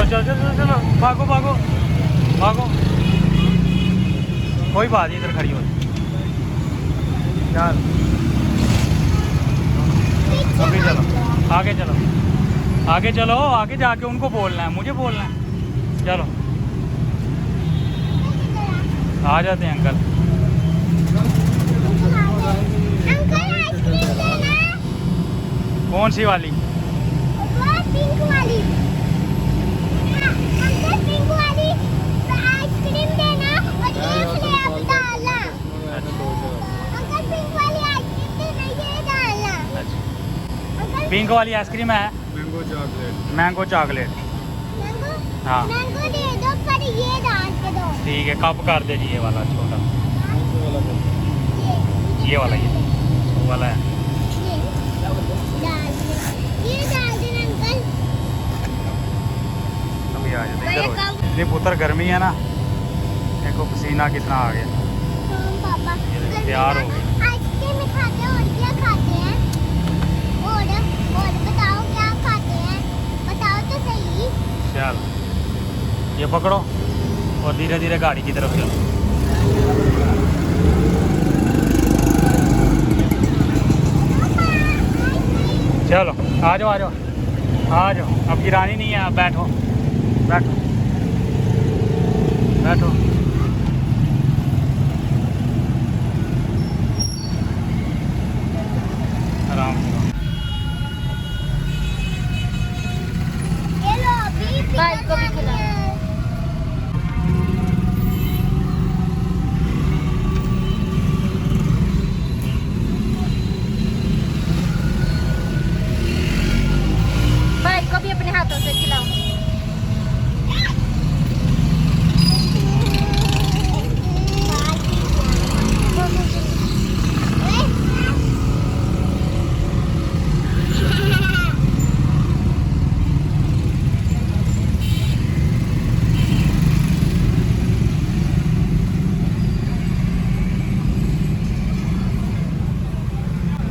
चलो चलो चलो, भागो भागो भागो। कोई बात नहीं, इधर खड़ी हो चल। अभी चलो आगे चलो, आगे चलो, आगे जाके उनको बोलना है, मुझे बोलना है। चलो आ जाते हैं अंकल। कौन सी वाली? पिंक वाली। अंकल पिंक वाली आइसक्रीम देना और एक ले डालना। अंकल पिंक वाली आइसक्रीम देना, ये डालना। अंकल पिंक वाली आइसक्रीम है, mango chocolate. Mango chocolate. Mango, हाँ मैंगो दे दो पर ये डाल के दो। ठीक है, कप कर दे जी, ये वाला छोटा, ये वाला, ये वो वाला है। ये डाल दे, ये डाल देना अंकल। अभी आ जाते इधर हो। इतनी पुत्र गर्मी है ना, देखो पसीना कितना आ गया। पापा तैयार हो गई। आइसक्रीम खाते हैं और क्या खाते हैं? और बताओ क्या खाते हैं, बताओ तो सही। चल ये पकड़ो और धीरे धीरे गाड़ी की तरफ चलो। चलो आ जाओ आ जाओ आ जाओ, अब गिरानी नहीं है, अब बैठो बैठो बैठो। आराम से। ये लो अभी भाई को भी खिला। भाई को भी अपने हाथों से खिलाओ।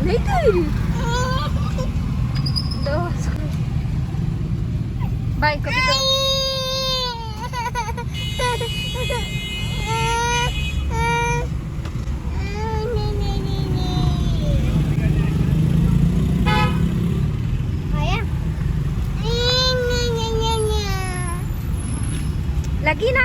नहीं करी दो भाई को भी दो। आया लगी ना।